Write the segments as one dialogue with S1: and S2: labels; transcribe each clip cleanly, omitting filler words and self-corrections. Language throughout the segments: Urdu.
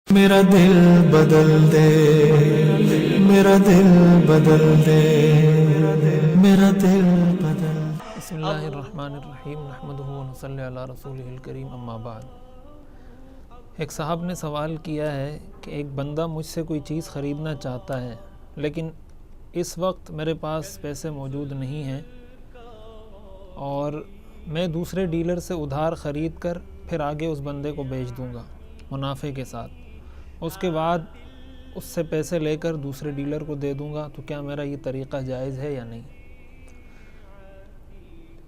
S1: میرا دل بدل دے، میرا دل بدل دے، میرا دل بدل دے۔
S2: بسم اللہ الرحمن الرحیم، نحمدہ ونصلی علی رسولہ الکریم، اما بعد۔ ایک صاحب نے سوال کیا ہے کہ ایک بندہ مجھ سے کوئی چیز خریدنا چاہتا ہے، لیکن اس وقت میرے پاس پیسے موجود نہیں ہیں اور میں دوسرے ڈیلر سے ادھار خرید کر پھر آگے اس بندے کو بیچ دوں گا منافع کے ساتھ، اس کے بعد اس سے پیسے لے کر دوسرے ڈیلر کو دے دوں گا، تو کیا میرا یہ طریقہ جائز ہے یا نہیں؟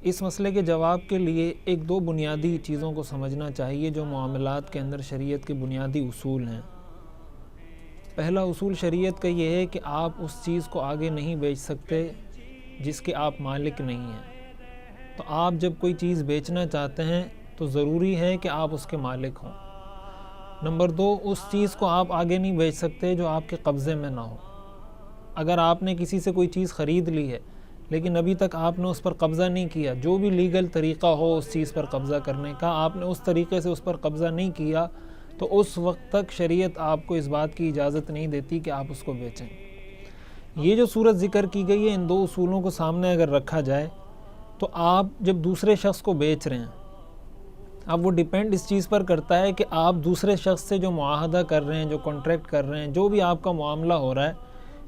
S2: اس مسئلے کے جواب کے لیے ایک دو بنیادی چیزوں کو سمجھنا چاہیے جو معاملات کے اندر شریعت کے بنیادی اصول ہیں۔ پہلا اصول شریعت کا یہ ہے کہ آپ اس چیز کو آگے نہیں بیچ سکتے جس کے آپ مالک نہیں ہیں۔ تو آپ جب کوئی چیز بیچنا چاہتے ہیں تو ضروری ہے کہ آپ اس کے مالک ہوں۔ نمبر دو، اس چیز کو آپ آگے نہیں بیچ سکتے جو آپ کے قبضے میں نہ ہو۔ اگر آپ نے کسی سے کوئی چیز خرید لی ہے لیکن ابھی تک آپ نے اس پر قبضہ نہیں کیا، جو بھی لیگل طریقہ ہو اس چیز پر قبضہ کرنے کا، آپ نے اس طریقے سے اس پر قبضہ نہیں کیا، تو اس وقت تک شریعت آپ کو اس بات کی اجازت نہیں دیتی کہ آپ اس کو بیچیں۔ یہ جو صورت ذکر کی گئی ہے، ان دو اصولوں کو سامنے اگر رکھا جائے تو آپ جب دوسرے شخص کو بیچ رہے ہیں، اب وہ ڈیپینڈ اس چیز پر کرتا ہے کہ آپ دوسرے شخص سے جو معاہدہ کر رہے ہیں، جو کانٹریکٹ کر رہے ہیں، جو بھی آپ کا معاملہ ہو رہا ہے،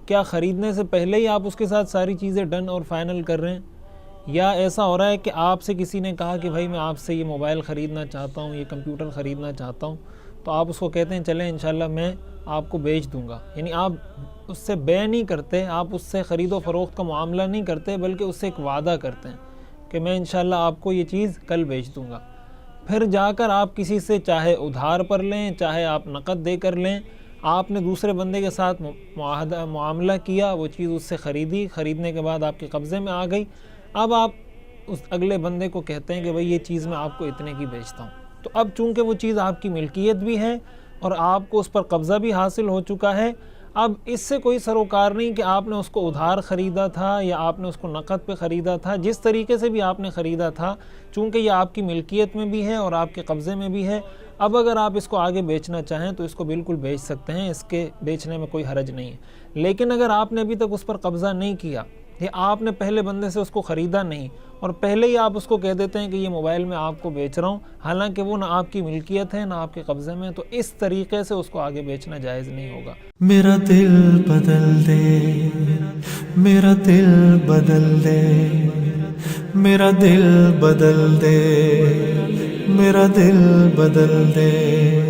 S2: کیا خریدنے سے پہلے ہی آپ اس کے ساتھ ساری چیزیں ڈن اور فائنل کر رہے ہیں، یا ایسا ہو رہا ہے کہ آپ سے کسی نے کہا کہ بھائی میں آپ سے یہ موبائل خریدنا چاہتا ہوں، یہ کمپیوٹر خریدنا چاہتا ہوں، تو آپ اس کو کہتے ہیں چلیں انشاءاللہ میں آپ کو بیچ دوں گا، یعنی آپ اس سے بے نہیں کرتے، آپ اس سے خرید و فروخت کا معاملہ نہیں کرتے، بلکہ اس سے ایک وعدہ کرتے ہیں کہ میں انشاءاللہ آپ کو یہ چیز کل بیچ دوں گا۔ پھر جا کر آپ کسی سے چاہے ادھار پر لیں، چاہے آپ نقد دے کر لیں، آپ نے دوسرے بندے کے ساتھ معاملہ کیا، وہ چیز اس سے خریدی، خریدنے کے بعد آپ کے قبضے میں آ گئی، اب آپ اس اگلے بندے کو کہتے ہیں کہ بھئی یہ چیز میں آپ کو اتنے کی بیچتا ہوں۔ تو اب چونکہ وہ چیز آپ کی ملکیت بھی ہے اور آپ کو اس پر قبضہ بھی حاصل ہو چکا ہے، اب اس سے کوئی سروکار نہیں کہ آپ نے اس کو ادھار خریدا تھا یا آپ نے اس کو نقد پہ خریدا تھا، جس طریقے سے بھی آپ نے خریدا تھا، چونکہ یہ آپ کی ملکیت میں بھی ہے اور آپ کے قبضے میں بھی ہے، اب اگر آپ اس کو آگے بیچنا چاہیں تو اس کو بالکل بیچ سکتے ہیں، اس کے بیچنے میں کوئی حرج نہیں ہے۔ لیکن اگر آپ نے ابھی تک اس پر قبضہ نہیں کیا یا آپ نے پہلے بندے سے اس کو خریدا نہیں اور پہلے ہی آپ اس کو کہہ دیتے ہیں کہ یہ موبائل میں آپ کو بیچ رہا ہوں، حالانکہ وہ نہ آپ کی ملکیت ہے نہ آپ کے قبضے میں، تو اس طریقے سے اس کو آگے بیچنا جائز نہیں ہوگا۔
S1: میرا دل بدل دے، میرا دل بدل دے، میرا دل بدل دے، میرا دل بدل دے۔